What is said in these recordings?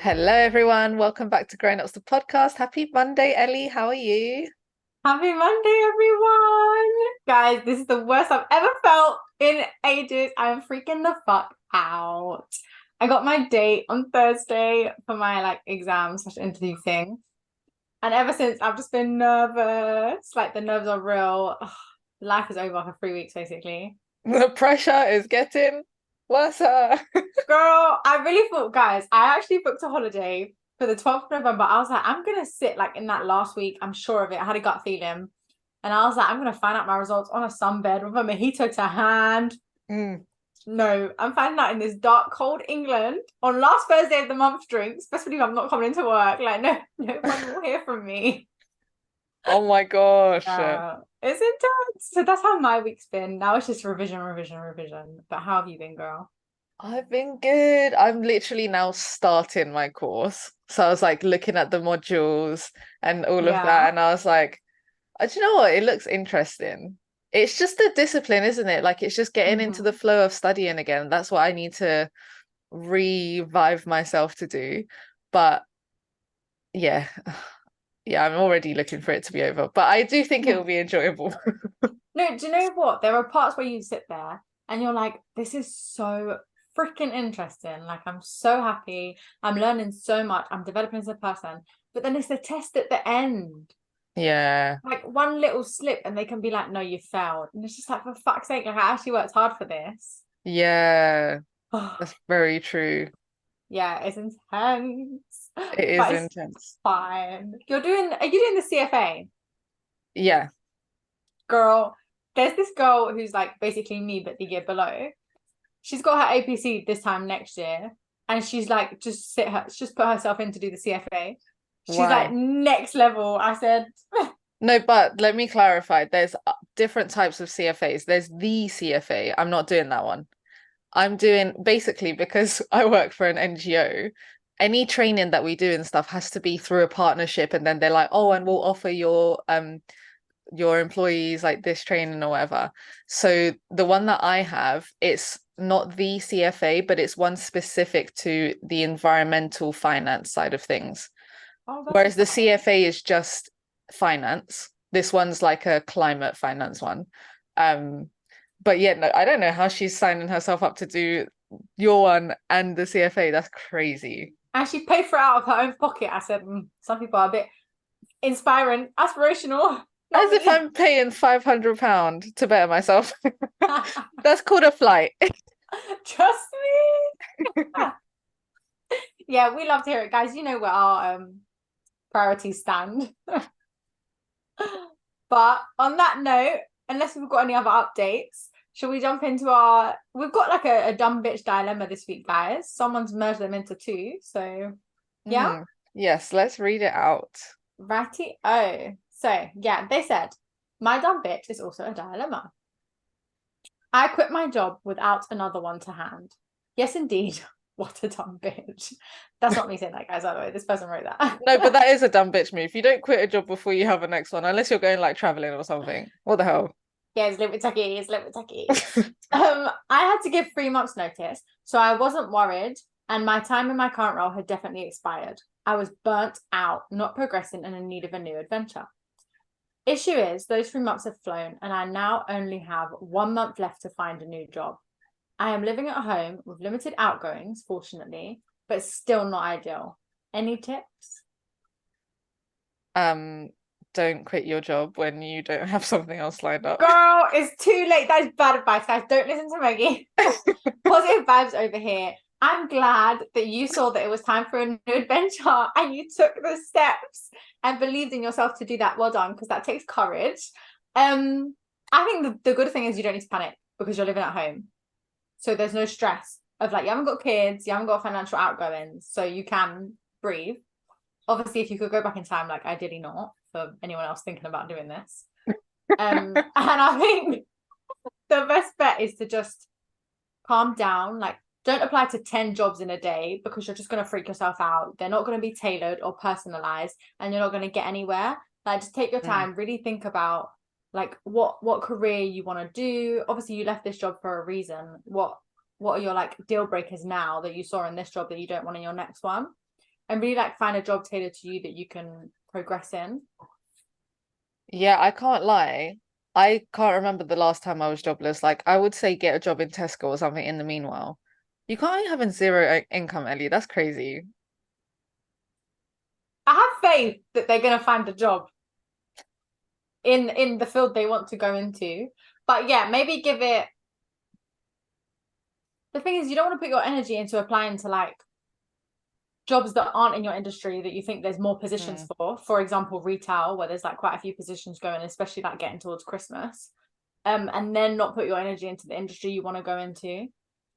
Hello, everyone. Welcome back to Grown Ups, the podcast. Happy Monday, Ellie. How are you? Happy Monday, everyone! Guys, this is the worst I've ever felt in ages. I'm freaking the fuck out. I got my date on Thursday for my exam/interview thing. And ever since I've just been nervous. Like the nerves are real. Ugh, life is over for 3 weeks, basically. The pressure is getting worse. Girl, I really thought, guys, I actually booked a holiday for the 12th of November. I was like, I'm gonna sit like in that last week. I'm sure of it. I had a gut feeling. And I was like, I'm gonna find out my results on a sunbed with a mojito to hand. Mm. No, I'm finding out in this dark, cold England on last Thursday of the month drink, especially if I'm not coming into work. Like, no one will hear from me. Oh my gosh. It's intense. So that's how my week's been. Now it's just revision, revision, revision. But how have you been, girl? I've been good. I'm literally now starting my course. So I was like looking at the modules and all of that. Yeah. And I was like, do you know what? It looks interesting. It's just the discipline, isn't it? Like it's just getting into the Mm-hmm. flow of studying again. That's what I need to revive myself to do. But yeah, yeah, I'm already looking for it to be over, but I do think it will be enjoyable. No, do you know what? There are parts where you sit there and you're like, this is so freaking interesting. Like, I'm so happy. I'm learning so much. I'm developing as a person. But then it's the test at the end. Yeah, Like, one little slip and they can be like, no, you failed. And it's just like, for fuck's sake, like, I actually worked hard for this. yeah, that's very true. Yeah, it's intense. It is But it's intense. fine. Are you doing the CFA? Yeah. Girl, there's this girl who's like basically me, but the year below. She's got her APC this time next year, and she's like just put herself in to do the CFA. She's like Wow. next level. I said, No, but let me clarify. There's different types of CFAs. There's the CFA. I'm not doing that one. I'm doing basically because I work for an NGO, any training that we do and stuff has to be through a partnership, and then they're like, oh, and we'll offer your employees like this training or whatever. So the one that I have, it's not the CFA, but it's one specific to the environmental finance side of things. oh, that's Whereas the exciting. CFA is just finance. This one's like a climate finance one. Um, but yeah, no, I don't know how she's signing herself up to do your one and the CFA. That's crazy. And she paid for it out of her own pocket. I said, some people are a bit inspiring, aspirational, not As if me. I'm paying £500 to better myself. That's called a flight. Trust me. Yeah, we love to hear it, guys. You know where our priorities stand. But on that note, unless we've got any other updates, shall we jump into our we've got like a dumb bitch dilemma this week, guys. Someone's merged them into two. So yeah, Yes, let's read it out. righty. Oh. So yeah, they said, my dumb bitch is also a dilemma. I quit my job without another one to hand. Yes, indeed. What a dumb bitch. That's not me saying that, guys, by the way. This person wrote that. No, but that is a dumb bitch move. You don't quit a job before you have a next one, unless you're going like traveling or something. What the hell? Yeah, it's live with Tucky, it's live with Tucky. I had to give 3 months notice, so I wasn't worried, and my time in my current role had definitely expired. I was burnt out, not progressing, and in need of a new adventure. Issue is, those 3 months have flown, and I now only have 1 month left to find a new job. I am living at home with limited outgoings, fortunately, but still not ideal. Any tips? Um, don't quit your job when you don't have something else lined up. Girl, it's too late. That is bad advice, guys. Don't listen to Maggie. Positive vibes over here. I'm glad that you saw that it was time for a new adventure and you took the steps and believed in yourself to do that. Well done, because that takes courage. I think the good thing is you don't need to panic because you're living at home. So there's no stress of like, you haven't got kids, you haven't got financial outgoings, so you can breathe. Obviously, if you could go back in time, like ideally not for anyone else thinking about doing this. And I think the best bet is to just calm down. Like, don't apply to 10 jobs in a day because you're just going to freak yourself out. They're not going to be tailored or personalized and you're not going to get anywhere. Like, just take your Mm. time, really think about like what career you want to do. Obviously, you left this job for a reason. What are your like deal breakers now that you saw in this job that you don't want in your next one? and really like find a job tailored to you that you can progress in. Yeah, I can't lie. I can't remember the last time I was jobless. Like, I would say get a job in Tesco or something in the meanwhile. You can't be having zero income, Ellie. That's crazy. I have faith that they're gonna find a job in the field they want to go into. But yeah, maybe give it. The thing is, you don't want to put your energy into applying to like jobs that aren't in your industry that you think there's more positions Mm, for. For example, retail, where there's like quite a few positions going, especially like getting towards Christmas. And then not put your energy into the industry you want to go into.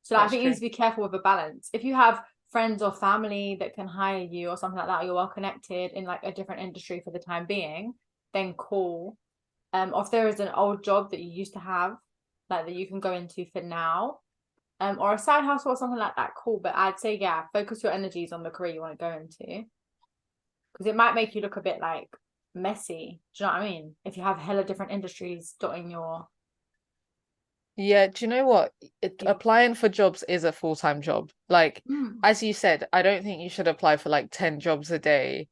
So like, I that's think you need true. to be careful with a balance. If you have friends or family that can hire you or something like that, you're well connected in like a different industry for the time being, then cool. Or if there is an old job that you used to have, like that you can go into for now, or a side hustle or something like that, cool. But I'd say, yeah, focus your energies on the career you want to go into because it might make you look a bit like messy. Do you know what I mean? If you have hella different industries dotting your Yeah, do you know what? Applying for jobs is a full-time job. Like, Mm. as you said, I don't think you should apply for like 10 jobs a day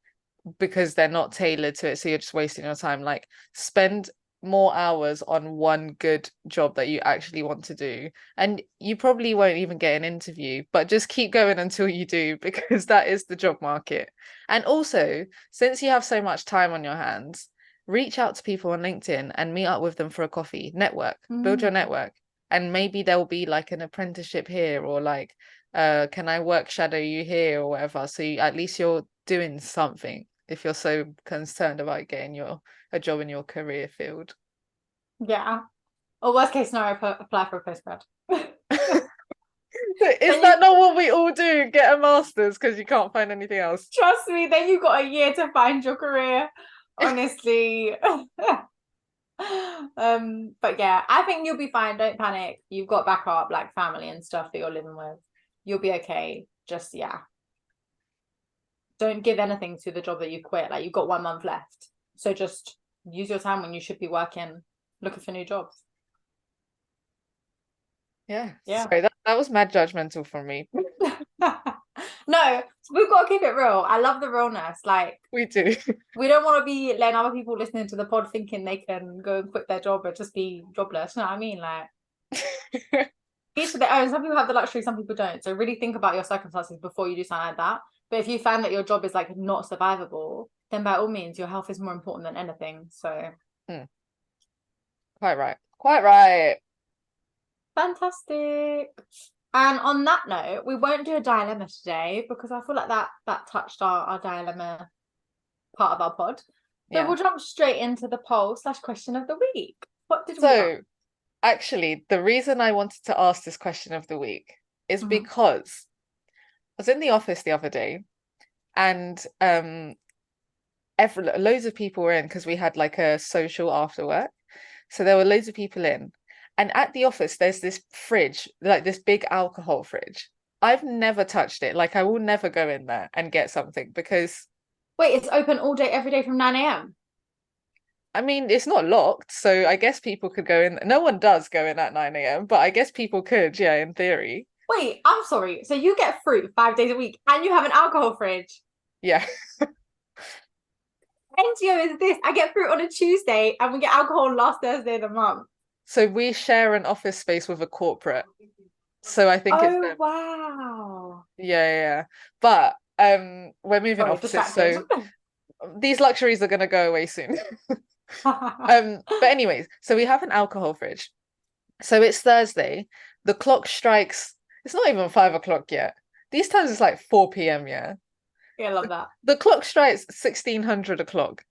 because they're not tailored to it. So you're just wasting your time. Like, spend more hours on one good job that you actually want to do. And you probably won't even get an interview, but just keep going until you do because that is the job market. And also, since you have so much time on your hands, reach out to people on LinkedIn and meet up with them for a coffee, network, build your Mm. network. And maybe there'll be like an apprenticeship here or like, can I work shadow you here or whatever. So at least you're doing something if you're so concerned about getting a job in your career field. Yeah. Or worst case scenario, apply for a postgrad. Is Then you that not what we all do? Get a master's because you can't find anything else. trust me, then you got a year to find your career. Honestly. But yeah, I think you'll be fine. Don't panic. You've got backup, like family and stuff that you're living with. You'll be okay. Just yeah. Don't give anything to the job that you quit. Like you've got 1 month left. So just use your time when you should be working, looking for new jobs. Yeah, Yeah. sorry, that was mad judgmental from me. No, we've got to keep it real. I love the realness. Like We do. we don't want to be letting other people listening to the pod thinking they can go and quit their job or just be jobless. You know what I mean? Like each of their own. Some people have the luxury, some people don't. So really think about your circumstances before you do something like that. But if you find that your job is like not survivable, then by all means, your health is more important than anything. So Hmm, quite right. Quite right. fantastic. And on that note, we won't do a dilemma today because I feel like that touched our dilemma part of our pod. So Yeah. we'll jump straight into the poll slash question of the week. What did we So actually, the reason I wanted to ask this question of the week is Mhm. because I was in the office the other day and loads of people were in because we had like a social after work. So there were loads of people in. And at the office, there's this fridge, like this big alcohol fridge. I've never touched it. Like I will never go in there and get something because Wait, it's open all day, every day from 9 a.m. I mean it's not locked. So I guess people could go in. No one does go in at 9 a.m., but I guess people could, yeah, in theory. Wait, I'm sorry. So you get fruit 5 days a week and you have an alcohol fridge. Yeah. NGO is this. I get fruit on a Tuesday and we get alcohol last Thursday of the month. So we share an office space with a corporate. So I think it's Oh them. wow. Yeah, yeah, yeah. But we're moving Sorry, offices, distracted. so these luxuries are gonna go away soon. But anyways, so we have an alcohol fridge. So it's Thursday. The clock strikes, it's not even 5 o'clock yet. These times it's like 4 p.m. Yeah. Yeah, I love that. The clock strikes 1600 o'clock.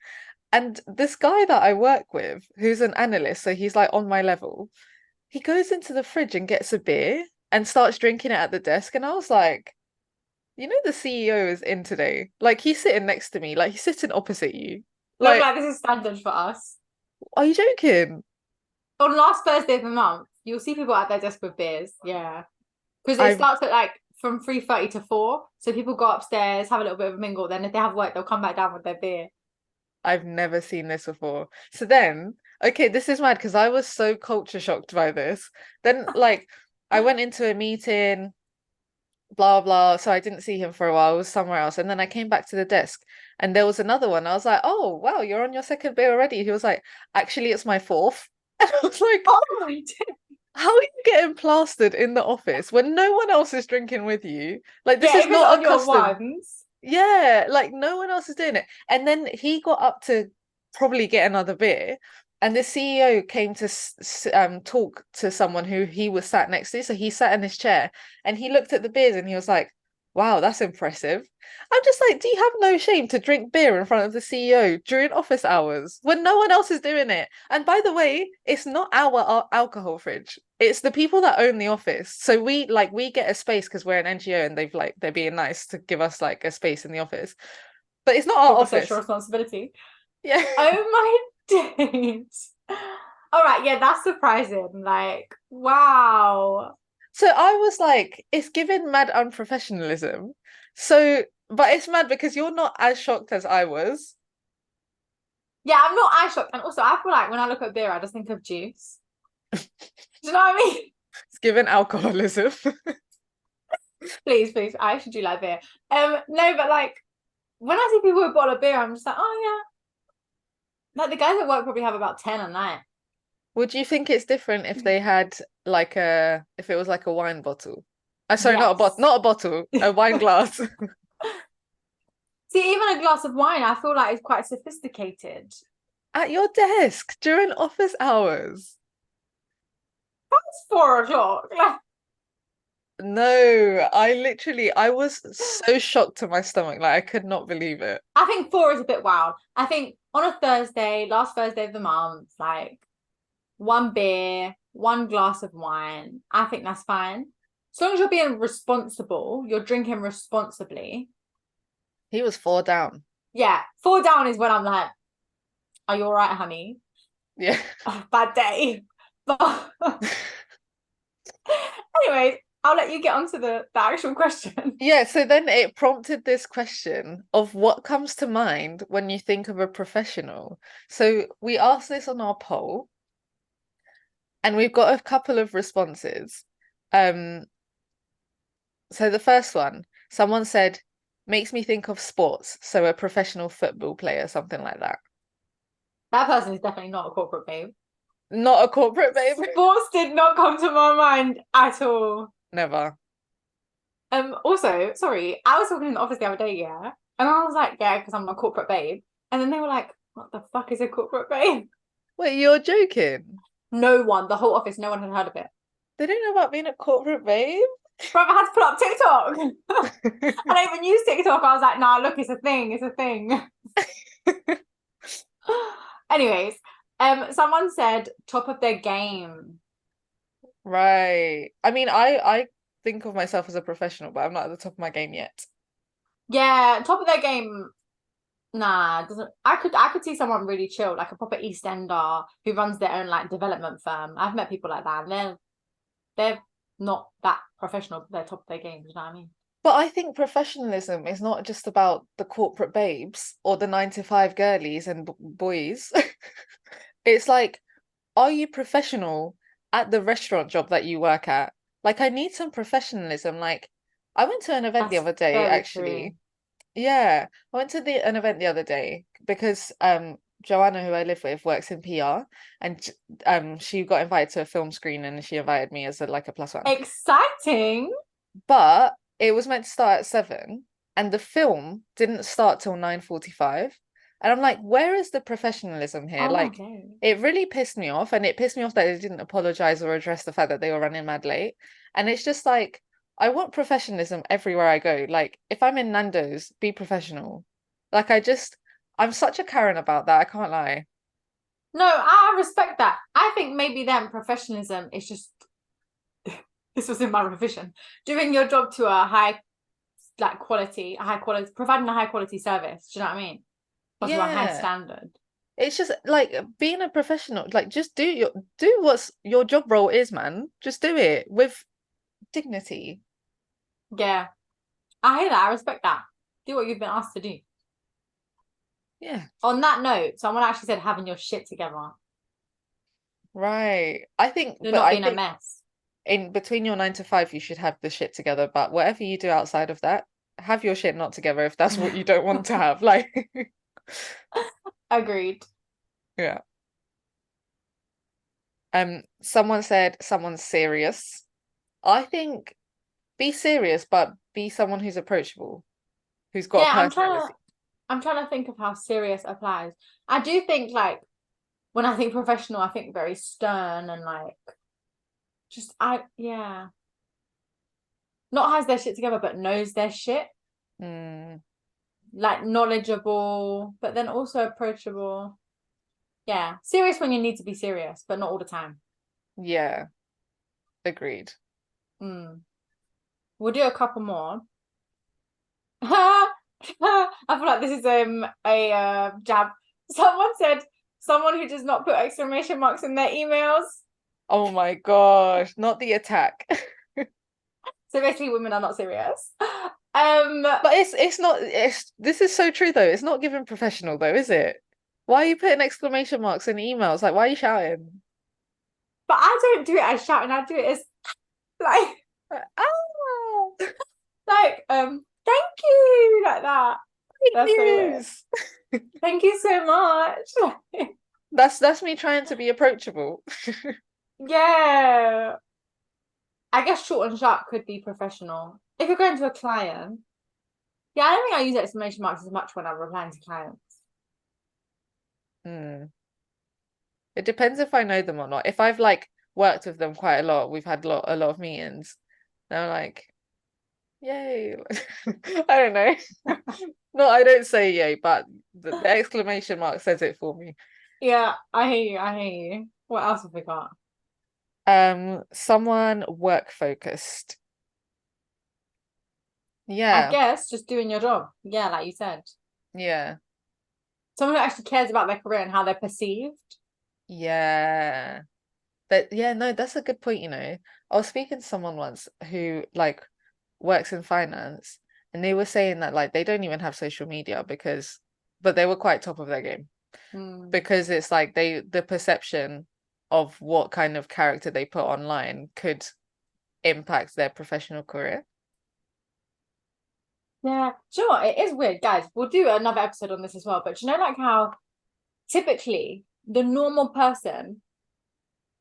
And this guy that I work with, who's an analyst, so he's like on my level, he goes into the fridge and gets a beer and starts drinking it at the desk. And I was like, you know, the CEO is in today. Like he's sitting next to me, like he's sitting opposite you. Look Like, like this is standard for us. are you joking? On last Thursday of the month, you'll see people at their desk with beers. Yeah. Because it I've starts at like from 3:30 to 4. So people go upstairs, have a little bit of a mingle. Then if they have work, they'll come back down with their beer. I've never seen this before. So then, okay, this is mad because I was so culture shocked by this. Then, like, I went into a meeting. blah blah. So I didn't see him for a while. I was somewhere else, and then I came back to the desk, and there was another one. I was like, "Oh wow, you're on your second beer already." He was like, "Actually, it's my fourth." And I was like, Oh my God. "How are you getting plastered in the office when no one else is drinking with you? Like this Yeah, is if it's not a on your custom." ones. Yeah, like no one else is doing it. And then he got up to probably get another beer, and the CEO came to talk to someone who he was sat next to. So he sat in his chair and he looked at the beers and he was like, "Wow, that's impressive." I'm just like, do you have no shame to drink beer in front of the CEO during office hours when no one else is doing it? And by the way, it's not our alcohol fridge. It's the people that own the office. So we get a space because we're an NGO and they're being nice to give us like a space in the office. But it's not our Corporate social office. responsibility. Yeah. Oh my days. All right, yeah, that's surprising. Like, wow. So I was like, it's given mad unprofessionalism. So, but it's mad because you're not as shocked as I was. Yeah, I'm not as shocked. And also, I feel like when I look at beer, I just think of juice. Do you know what I mean? It's given alcoholism. Please, please, I actually do like beer. No, but like when I see people with a bottle of beer, I'm just like, oh yeah. Like the guys at work probably have about 10 a night. Would you think it's different if they had like if it was like a wine bottle? Sorry, Yes. not a bottle, a wine glass. See, even a glass of wine, I feel like is quite sophisticated. At your desk during office hours. It's 4 o'clock. Like, No, I was so shocked to my stomach. Like I could not believe it. I think 4 is a bit wild. I think on a Thursday, last Thursday of the month, like one beer, one glass of wine. I think that's fine. As long as you're being responsible, you're drinking responsibly. He was four down. Yeah, 4 down is when I'm like, are you all right, honey? Yeah. Oh, bad day. But anyways, I'll let you get on to the actual question. Yeah, so then it prompted this question of what comes to mind when you think of a professional. So we asked this on our poll, and we've got a couple of responses. Um, so the first one, someone said, makes me think of sports, so a professional football player, something like that. That person is definitely not a corporate babe. Not a corporate babe. Sports did not come to my mind at all. Never. Also, sorry, I was talking in the office the other day, yeah, and I was like, yeah, because I'm a corporate babe, and then they were like, what the fuck is a corporate babe? Wait, you're joking? No one, the whole office, no one had heard of it. They don't know about being a corporate babe? Bro, I had to pull up TikTok. I don't even use TikTok. I was like, nah, look, it's a thing, it's a thing. Anyways, someone said top of their game. Right. I mean, I think of myself as a professional, but I'm not at the top of my game yet. Yeah, top of their game. Nah, doesn't. I could see someone really chill, like a proper East Ender who runs their own like development firm. I've met people like that, and they're not that professional. They're top of their game. You know what I mean? But I think professionalism is not just about the corporate babes or the 9 to 5 girlies and boys. It's like, are you professional at the restaurant job that you work at? Like, I need some professionalism. Like, I went to an event the That's other day, very true. actually. Yeah, I went to an event the other day because Joanna, who I live with, works in PR, and she got invited to a film screen and she invited me as like a plus one. Exciting. But it was meant to start at 7 and the film didn't start till 9:45. And I'm like, where is the professionalism here? Oh my Like, god. it really pissed me off. And it pissed me off that they didn't apologize or address the fact that they were running mad late. And it's just like, I want professionalism everywhere I go. Like, if I'm in Nando's, be professional. Like, I'm such a Karen about that. I can't lie. No, I respect that. I think maybe then professionalism is just this was in my revision. Doing your job to a high quality, providing a high quality service. Do you know what I mean? Or to a high Yeah. standard. It's just like being a professional, like just do what's your job role is, man. Just do it with dignity. Yeah. I hear that. I respect that. Do what you've been asked to do. Yeah, On that note, someone actually said having your shit together. right. I think, You're but not I being a think mess. in between your 9 to 5, you should have the shit together. But whatever you do outside of that, have your shit not together if that's what you don't want to have. Like, Agreed. yeah. Someone said someone's serious. I think be serious, but be someone who's approachable, who's got Yeah, a personality. I'm trying to think of how serious applies. I do think like when I think professional, I think very stern and like just yeah. Not has their shit together, but knows their shit. Mm, Like knowledgeable, but then also approachable. Yeah. Serious when you need to be serious, but not all the time. yeah, agreed. Mm. We'll do a couple more. I feel like this is a jab. Someone said someone who does not put exclamation marks in their emails. Oh my gosh, not the attack. So basically women are not serious. But it's not this is so true though. It's not given professional though, is it? Why are you putting exclamation marks in emails? Like, why are you shouting? But I don't do it as shouting, I do it as like Ah, thank you like that. fake That's so weird. news. Thank you so much. That's me trying to be approachable. Yeah. I guess short and sharp could be professional. If you're going to a client, yeah, I don't think I use exclamation marks as much when I'm replying to clients. Hmm. It depends if I know them or not. If I've like worked with them quite a lot, we've had a lot of meetings. And I'm like, yay. I don't know. No, I don't say yay, but the exclamation mark says it for me. Yeah, I hear you. I hear you. What else have we got? Someone work focused. I Yeah, guess just doing your job. Yeah, like you said. yeah, Someone who actually cares about their career and how they're perceived. yeah. But yeah, no, that's a good point, you know. I was speaking to someone once who like works in finance, and they were saying that like they don't even have social media because, but they were quite top of their game Mm. because it's like the perception of what kind of character they put online could impact their professional career. Yeah. Do you know what? It is weird, guys. We'll do another episode on this as well. But do you know, like how typically the normal person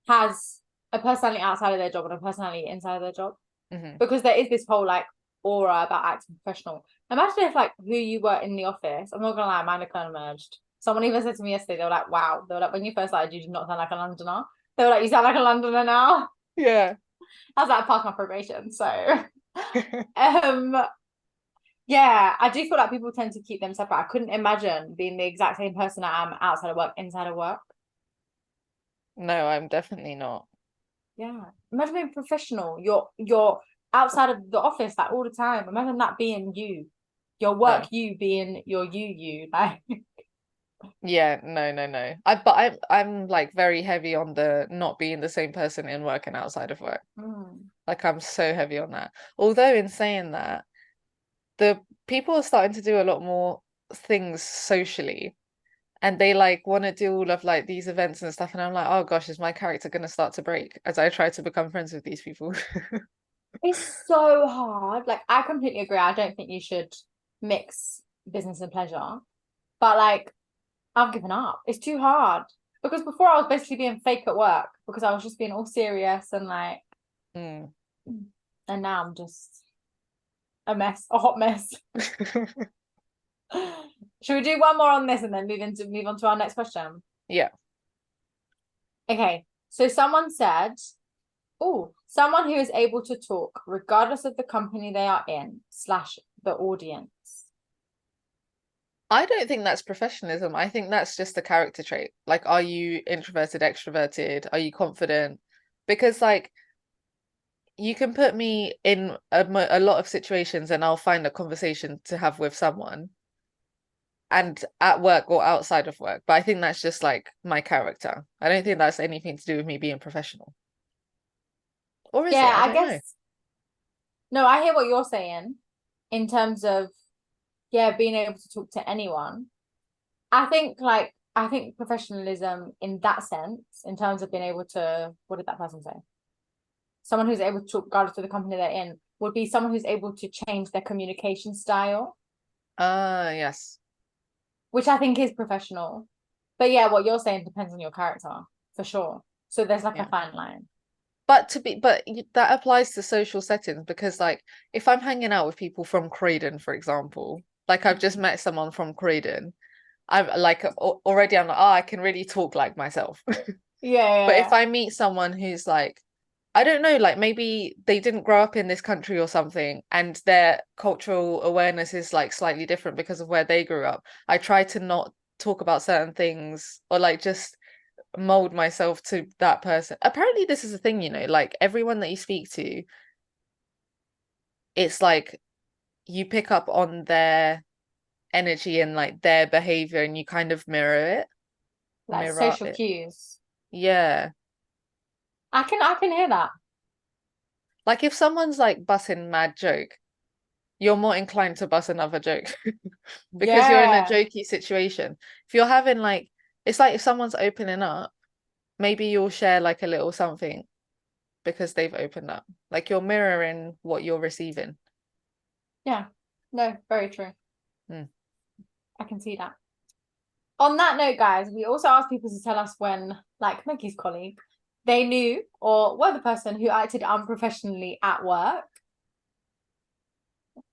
has a personality outside of their job and a personality inside of their job? Hmm. Because there is this whole like aura about acting professional. Imagine if like who you were in the office, I'm not gonna lie, mine are kind of merged. Someone even said to me yesterday, they were like, wow, they were like, when you first started, you did not sound like a Londoner. They were like, you sound like a Londoner now. Yeah. I was like, I passed my probation. So um yeah, I do feel like people tend to keep them separate. I couldn't imagine being the exact same person I am outside of work, inside of work. No, I'm definitely not. Yeah. Imagine being professional. You're outside of the office like all the time. Imagine that being you. Your work No. you being your you. Like Yeah, no, no, no. But I'm like very heavy on the not being the same person in work and outside of work. mm. Like I'm so heavy on that. Although in saying that, the people are starting to do a lot more things socially and they like want to do all of like these events and stuff and I'm like, oh gosh, is my character going to start to break as I try to become friends with these people? It's so hard. Like I completely agree. I don't think you should mix business and pleasure. But like I've given up. It's too hard. Because before I was basically being fake at work because I was just being all serious and like Mm. and now I'm just a mess, a hot mess. Should we do one more on this and then move on to our next question? Yeah. Okay. So someone said, oh, someone who is able to talk regardless of the company they are in slash the audience. I don't think that's professionalism. I think that's just a character trait. Like, are you introverted, extroverted? Are you confident? Because like you can put me in a lot of situations and I'll find a conversation to have with someone and at work or outside of work. But I think that's just like my character. I don't think that's anything to do with me being professional. Or is it? Yeah, I I don't know. guess no, I hear what you're saying in terms of yeah, being able to talk to anyone. I think professionalism in that sense, in terms of being able to what did that person say? someone who's able to talk regardless of the company they're in would be someone who's able to change their communication style, Yes. which I think is professional. But yeah, what you're saying depends on your character for sure. So there's like a Yeah. fine line. But that applies to social settings because like if I'm hanging out with people from Croydon, for example, like I've just met someone from Croydon, I'm like already I'm like, oh, I can really talk like myself. But if Yeah. I meet someone who's like, I don't know, like maybe they didn't grow up in this country or something, and their cultural awareness is like slightly different because of where they grew up, I try to not talk about certain things or like just mold myself to that person. Apparently, this is a thing, like everyone that you speak to, it's like you pick up on their energy and like their behavior and you kind of mirror it. Like Mirror social it. cues. Yeah. I can hear that. Like if someone's like busting mad joke, you're more inclined to bust another joke because you're in a Yeah. jokey situation. If you're having like, it's like if someone's opening up, maybe you'll share like a little something because they've opened up. Like you're mirroring what you're receiving. Yeah. No, very true. Hmm. I can see that. On that note, guys, we also asked people to tell us when, like Mickey's colleague, they knew or were the person who acted unprofessionally at work.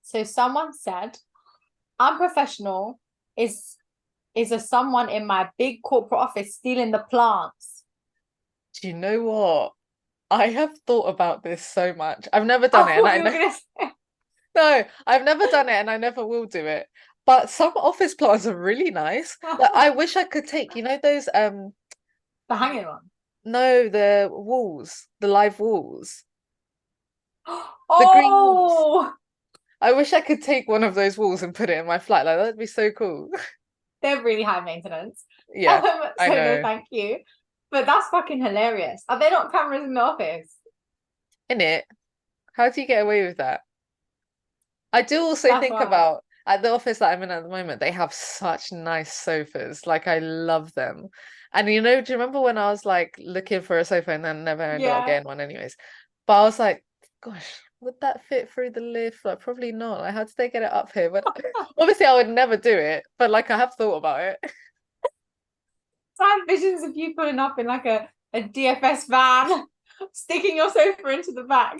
So someone said, unprofessional is a someone in my big corporate office stealing the plants. Do you know what? I have thought about this so much. I've never done Oh, it, and what I you were know gonna say. no, I've never done it, and I never will do it. But some office plants are really nice. Like I wish I could take, those The hanging one. no, the walls, the live walls, the green walls. Oh, I wish I could take one of those walls and put it in my flat. Like that'd be so cool. they're really high maintenance. Yeah, I So no, know. thank you. But that's fucking hilarious. Are there not cameras in the office? In it, how do you get away with that? I do also That's think wild. about at the office that I'm in at the moment, they have such nice sofas. Like I love them. And do you remember when I was like looking for a sofa and then never ended up Yeah. getting one anyways? But I was like, gosh, would that fit through the lift? Like probably not. Like how did they get it up here? But obviously I would never do it, but like I have thought about it. I have visions of you pulling up in like a DFS van, sticking your sofa into the back.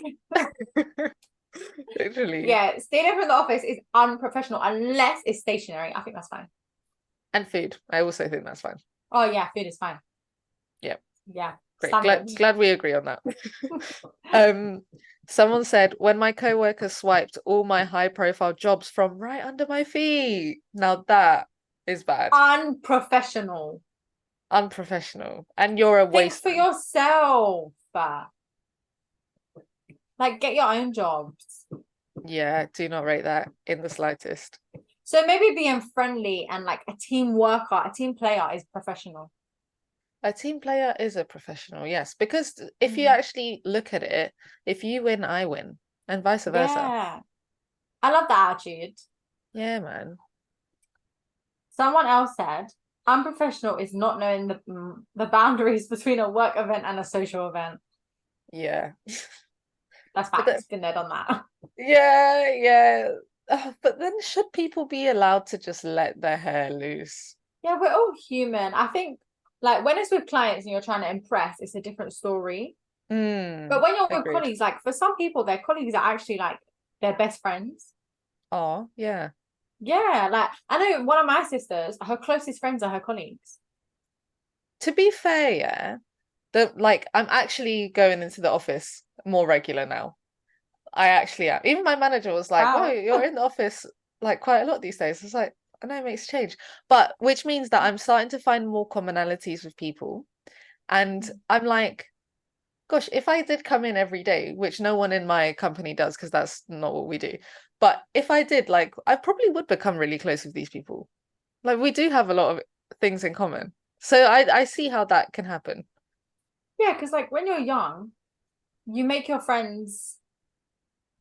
Literally. Yeah, staying over in the office is unprofessional unless it's stationary. I think that's fine. And food. I also think that's fine. Oh yeah, food is fine. Yeah. Yeah, Great. Glad standards. glad we agree on that. Um, someone said when my coworker swiped all my high profile jobs from right under my feet. Now that is bad. Unprofessional. Unprofessional. And you're a Think for waster. yourself. Like get your own jobs. Yeah, do not rate that in the slightest. So maybe being friendly and like a team worker, a team player is professional. A team player is a professional, yes, because if you Mm. actually look at it, if you win, I win, and vice versa. Yeah. I love that attitude. Yeah, man. Someone else said, unprofessional is not knowing the boundaries between a work event and a social event. Yeah. That's But then, facts. Been there, done that. yeah, yeah. But then should people be allowed to just let their hair loose? Yeah, we're all human. I think like when it's with clients and you're trying to impress, it's a different story. But when you're with Agreed. colleagues, like for some people, their colleagues are actually like their best friends. Oh, yeah. Yeah, like I know one of my sisters, her closest friends are her colleagues. To be fair, yeah, I'm actually going into the office more regular now. I actually am. Even my manager was like, "Wow, Wow. you're in the office like quite a lot these days." It's like, I know it makes a change, but which means that I'm starting to find more commonalities with people, and I'm like, gosh, if I did come in every day, which no one in my company does because that's not what we do, but if I did, like, I probably would become really close with these people. Like, we do have a lot of things in common, so I see how that can happen. Yeah, because like when you're young, you make your friends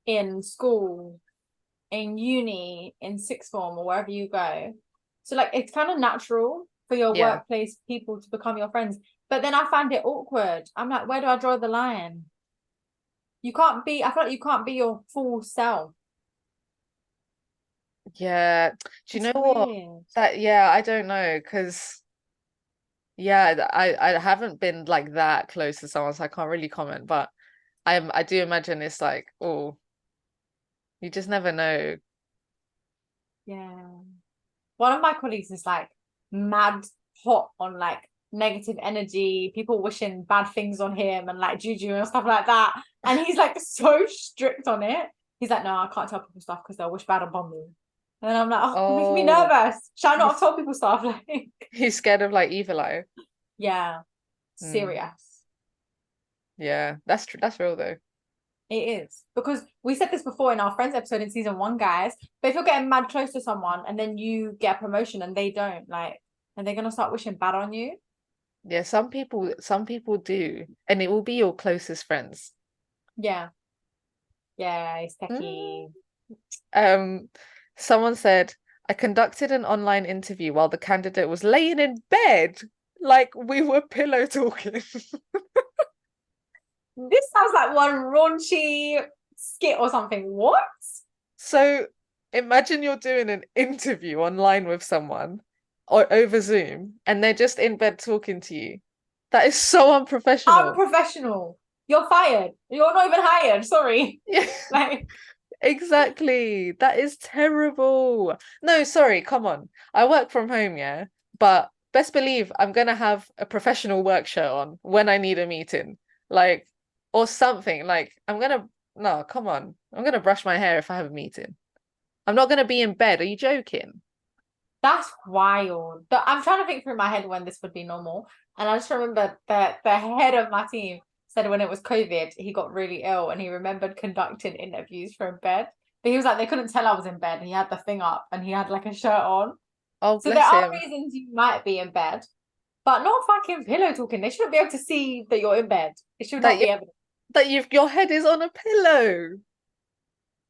in school, in uni, in sixth form, or wherever you go. So like it's kind of natural for your Yeah. workplace people to become your friends. But then I find it awkward. I'm like, where do I draw the line? You can't be, I feel like you can't be your full self. Yeah. Do you It's know what? weird. That yeah, I don't know, because yeah, I haven't been like that close to someone, so I can't really comment. But I do imagine it's like, oh, you just never know. Yeah. One of my colleagues is like mad hot on like negative energy, people wishing bad things on him and like juju and stuff like that. And he's like so strict on it. He's like, no, I can't tell people stuff because they'll wish bad upon me. And I'm like, oh, making me Oh, nervous. Should I not have he's told people stuff? Like, he's scared of like evil eye. yeah, Hmm. serious. Yeah, that's true. That's real though. It is. Because we said this before in our Friends episode in season one, guys. But if you're getting mad close to someone and then you get a promotion and they don't, like, and they're gonna start wishing bad on you. Yeah, some people do, and it will be your closest friends. Yeah. Yeah, it's Mm. techie. Um, Someone said, I conducted an online interview while the candidate was laying in bed, like we were pillow talking. This sounds like one raunchy skit or something. What? So imagine you're doing an interview online with someone or over Zoom, and they're just in bed talking to you. That is so unprofessional. Unprofessional. You're fired. You're not even hired. Sorry. Yeah. Like, Exactly. That is terrible. No, sorry, come on. I work from home, yeah. But best believe I'm gonna have a professional work shirt on when I need a meeting. Like, or something. Like, no, come on. I'm gonna brush my hair if I have a meeting. I'm not gonna be in bed. Are you joking? that's wild. I'm trying to think through my head when this would be normal. And I just remember that the head of my team said when it was COVID, he got really ill and he remembered conducting interviews from bed. But he was like, they couldn't tell I was in bed. He had the thing up and he had like a shirt on. Oh, So there bless are him. reasons you might be in bed, but not fucking pillow talking. They shouldn't be able to see that you're in bed. It should That not you be evident. that your head is on a pillow.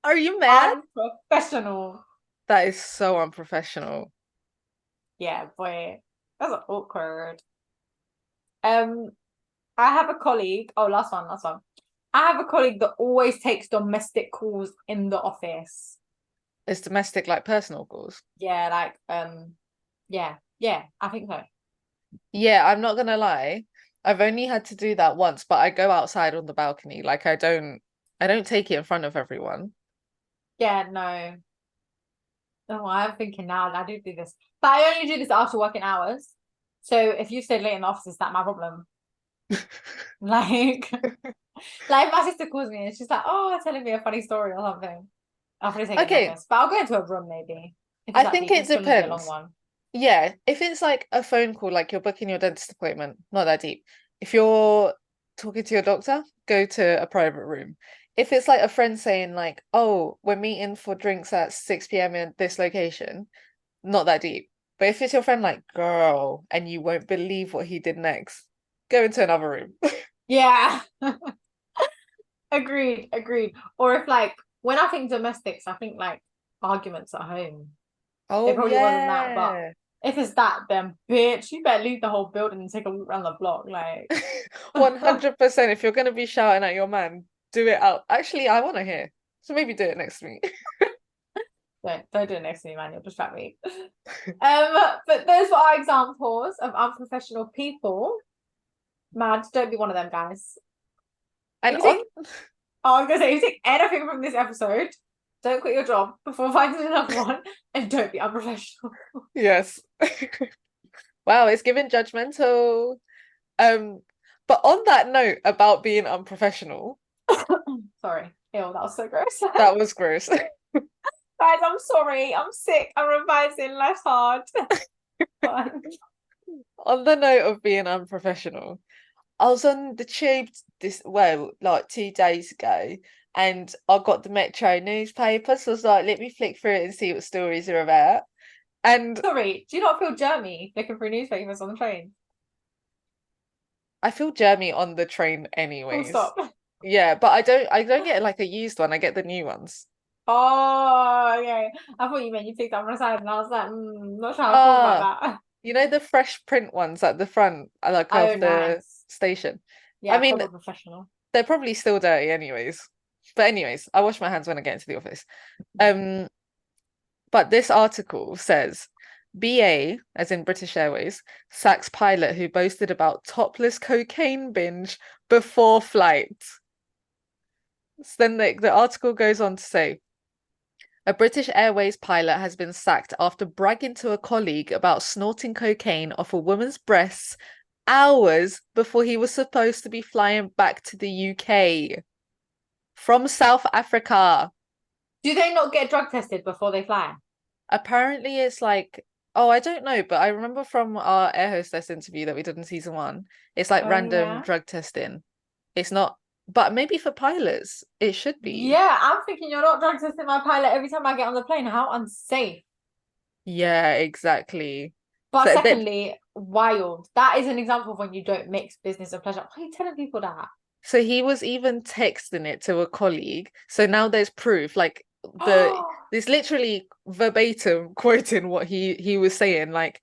Are you mad? Unprofessional. That is so unprofessional. Yeah, boy. That's awkward. Um, I have a colleague. Oh, last one. I have a colleague that always takes domestic calls in the office. It's domestic, like personal calls. Yeah, like yeah, I think so. Yeah, I'm not gonna lie. I've only had to do that once, but I go outside on the balcony. Like I don't take it in front of everyone. Yeah, no. Oh, I'm thinking now I do this, but I only do this after working hours. So if you stay late in the office, is that my problem? Like, like my sister calls me and she's like, "Oh, telling me a funny story or something." I'll probably take it Okay, notice, but I'll go into a room maybe if it's I that think deep. it It's gonna be a long depends. one. Yeah, if it's like a phone call, like you're booking your dentist appointment, not that deep. If you're talking to your doctor, go to a private room. If it's like a friend saying like, "Oh, we're meeting for drinks at 6 p.m. in this location," not that deep. But if it's your friend like, "Girl," and you won't believe what he did next, go into another room. Yeah, agreed. Or if like when I think domestics, I think like arguments at home. It Oh probably wasn't that, but yeah. if it's that, then bitch, you better leave the whole building and take a walk around the block. Like, 100%. If you're gonna be shouting at your man, do it out. Actually, I want to hear. So maybe do it next to me. don't do it next to me, man. You'll distract me. But those were our examples of unprofessional people. Mad, don't be one of them, guys. And If you on take, oh, I was gonna say, if you take anything from this episode, don't quit your job before finding another one, and don't be unprofessional. yes. Wow, it's given judgmental. Um, but on that note about being unprofessional, Sorry, ew, that was so gross. that was gross. Guys, I'm sorry. I'm sick. I'm revising. Life's hard. On the note of being unprofessional, I was on the tube like 2 days ago, and I got the Metro newspaper, so I was like, let me flick through it and see what stories are about. And Sorry, do you not feel germy looking for newspapers on the train? I feel germy on the train Full anyways. stop. Yeah, but I don't get like a used one, I get the new ones. Oh, okay. I thought you meant you picked up on the side, and I was like, not sure how I feel Ah, about that. you know the fresh print ones at the front, like Oh, of the nice. station. I Yeah, mean, proper professional. They're probably still dirty anyways. But anyways, I wash my hands when I get into the office. Um, but this article says BA, as in British Airways, sacks pilot who boasted about topless cocaine binge before flight. So then the article goes on to say a British Airways pilot has been sacked after bragging to a colleague about snorting cocaine off a woman's breasts hours before he was supposed to be flying back to the UK from South Africa. Do they not get drug tested before they fly? Apparently, it's like, oh, I don't know, but I remember from our air hostess interview that we did in season one, it's like Oh random yeah. drug testing. It's not, but maybe for pilots, it should be. Yeah, I'm thinking you're not drug testing my pilot every time I get on the plane. How unsafe. Yeah, exactly. But So that secondly, wild. That is an example of when you don't mix business and pleasure. Why are you telling people that? so he was even texting it to a colleague. So now there's proof. Like the this literally verbatim quoting what he was saying. Like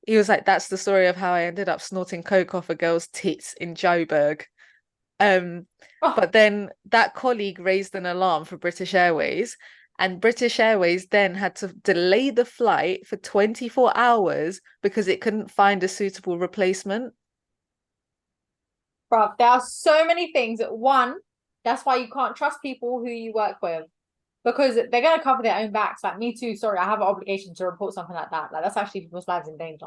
he was like, "That's the story of how I ended up snorting coke off a girl's tits in Joburg." Um, Oh, but then that colleague raised an alarm for British Airways, and British Airways then had to delay the flight for 24 hours because it couldn't find a suitable replacement. bruv, there are so many things. One, that's why you can't trust people who you work with because they're gonna cover their own backs. Like me too. Sorry, I have an obligation to report something like that. Like that's actually people's lives in danger.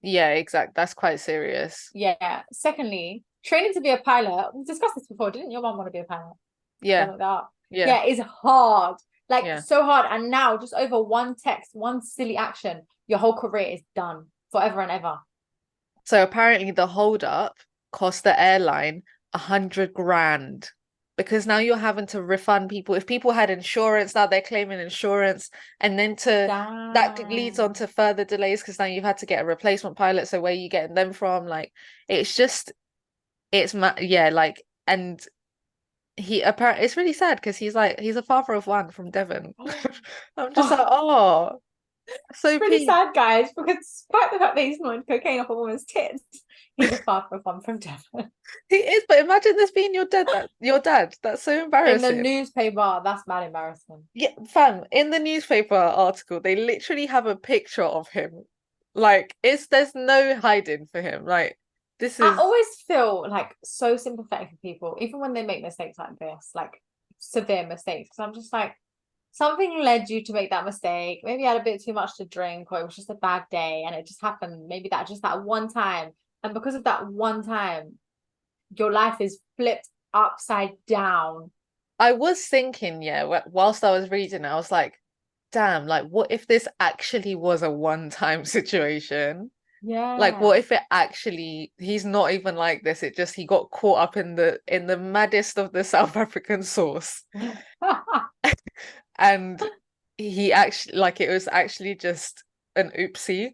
Yeah, exact. That's quite serious. Yeah. Secondly, training to be a pilot. We discussed this before. Didn't your mom want to be a pilot? Yeah, Like that. yeah, Yeah, it's hard. Like yeah. so hard. And now, just over one text, one silly action, your whole career is done forever and ever. So apparently the hold up cost the airline 100 grand because now you're having to refund people. If people had insurance, now they're claiming insurance, and then to that leads on Damn. to further delays because now you've had to get a replacement pilot. So where are you getting them from? Like it's just yeah, like and he apparently it's really sad because he's like he's a father of one from Devon. I'm just like, Oh, oh, it's so really peak. sad, guys, because despite the fact that he's snorting cocaine off a woman's tits, he's a father of one from Devon. He is, but imagine this being your dad. That's so In the embarrassing. newspaper, that's bad embarrassment. Yeah, fam, in the newspaper article, they literally have a picture of him. Like, it's there's no hiding for him. Like, this I is always feel like so sympathetic for people, even when they make mistakes like this, like severe mistakes. Because I'm just like, something led you to make that mistake. Maybe you had a bit too much to drink, or it was just a bad day, and it just happened. Maybe that just that one time, and because of that one time, your life is flipped upside down. I was thinking, yeah, whilst I was reading, I was like, damn, like what if this actually was a one-time situation? Like Yeah. what if it actually he's not even like this, it just he got caught up in the maddest of the South African sauce. And he actually like it was actually just an oopsie.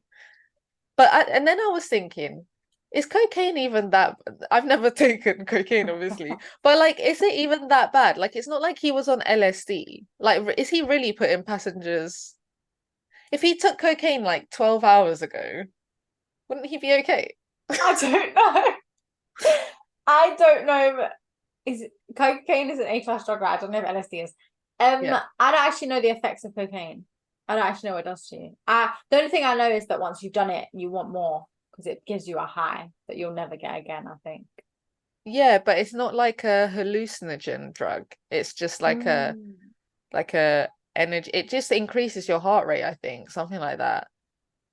And then I was thinking, is cocaine even that? I've never taken cocaine, obviously, but like, is it even that bad? Like, it's not like he was on LSD. Like, is he really putting passengers? If he took cocaine like 12 hours ago, wouldn't he be okay? I don't know. I don't know. Is cocaine is an A class drug, right? I don't know if LSD is. Yeah. I don't actually know the effects of cocaine. I don't actually know what it does to you. The only thing I know is that once you've done it, you want more because it gives you a high that you'll never get again, I think. Yeah, but it's not like a hallucinogen drug. It's just Mm. like a energy. It just increases your heart rate, I think, something like that.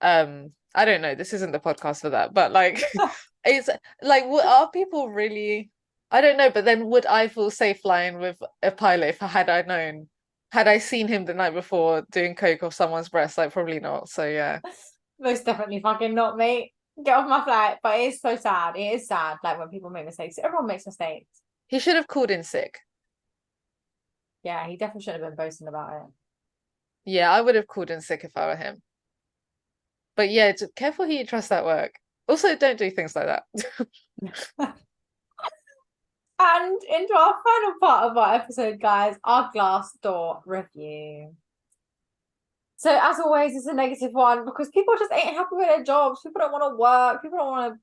I don't know, this isn't the podcast for that, but like it's like are people really I don't know, but then would I feel safe flying with a pilot if had I known had I seen him the night before doing coke off someone's breast? Like probably not. So yeah. Most definitely fucking not, mate. Get off my flight. But it is so sad. It is sad, like when people make mistakes. Everyone makes mistakes. He should have called in sick. Yeah, he definitely should have been boasting about it. Yeah, I would have called in sick if I were him. But yeah, just careful who you trust at work. Also, don't do things like that. And into our final part of our episode, guys, our Glassdoor review. So as always, it's a negative one because people just ain't happy with their jobs. People don't want to work. People don't want to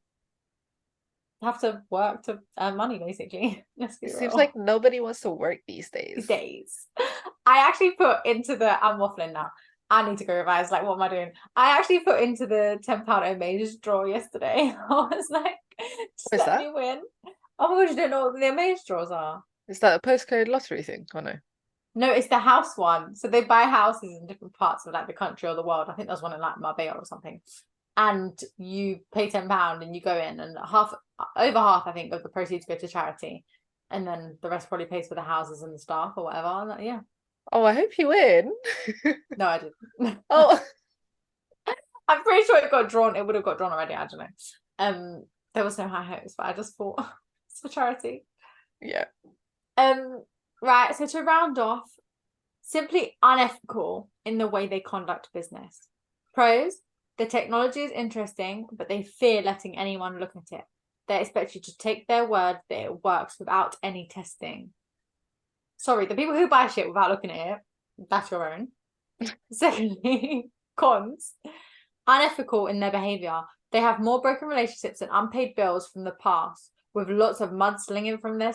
have to work to earn money, basically. Let's be It seems real. like nobody wants to work these days. Days. I actually put into the I'm waffling now. I need to go revise. Like, what am I doing? I actually put into the £10 Amaze draw yesterday. I was like, just What is let that? me win. Oh my god, you don't know what the Amaze draws are? Is that a postcode lottery thing? Oh no. No, it's the house one. So they buy houses in different parts of like the country or the world. I think there's one in like Marbella or something. And you pay £10 and you go in, and over half, I think, of the proceeds go to charity. And then the rest probably pays for the houses and the staff or whatever. Like, yeah. Oh, I hope you win. No, I didn't. Oh, I'm pretty sure it got drawn. It would have got drawn already. I don't know. There was no high hopes, but I just thought it's for charity. yeah. Right. So to round off, simply unethical in the way they conduct business. Pros: the technology is interesting, but they fear letting anyone look at it. They expect you to take their word that it works without any testing. Sorry, the people who buy shit without looking at it, that's your own. Secondly, cons: unethical in their behavior. They have more broken relationships and unpaid bills from the past, with lots of mudslinging from their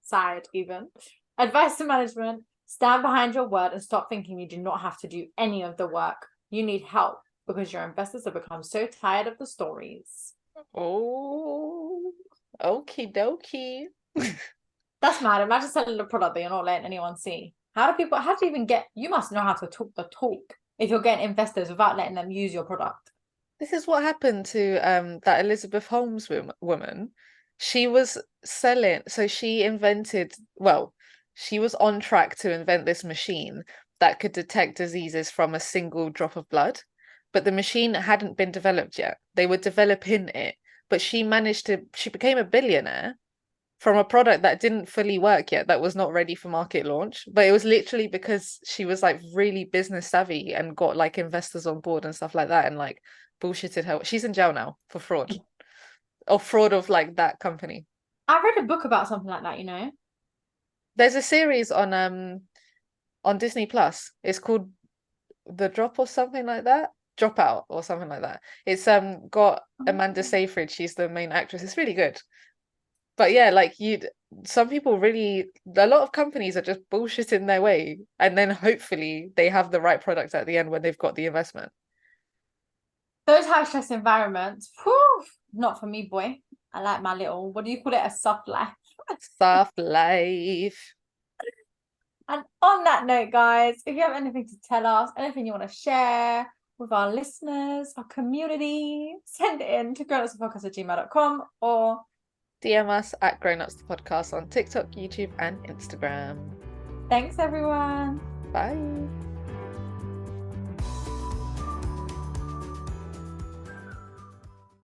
side, even. Advice to management: stand behind your word and stop thinking you do not have to do any of the work. You need help because your investors have become so tired of the stories. Oh, okie dokie. That's mad. Imagine selling a product that you're not letting anyone see. How do you even get, you must know how to talk the talk if you're getting investors without letting them use your product. This is what happened to that Elizabeth Holmes woman. She was selling, so she invented, well, she was on track to invent this machine that could detect diseases from a single drop of blood, but the machine hadn't been developed yet. They were developing it, but she became a billionaire from a product that didn't fully work yet, that was not ready for market launch. But it was literally because she was like really business savvy and got like investors on board and stuff like that, and like bullshitted her. She's in jail now for fraud or fraud of like that company. I read a book about something like that, you know? There's a series on Disney Plus. It's called The Drop or something like that. Dropout or something like that. It's got Amanda Seyfried. She's the main actress. It's really good. But yeah, like some people really, a lot of companies are just bullshitting their way, and then hopefully they have the right product at the end when they've got the investment. Those high stress environments, whew, not for me, boy. I like my little, what do you call it? A soft life. Soft life. And on that note, guys, if you have anything to tell us, anything you want to share with our listeners, our community, send it in to grownupspodcast@gmail.com or DM us at Grown Ups the Podcast on TikTok, YouTube, and Instagram. thanks, everyone. Bye.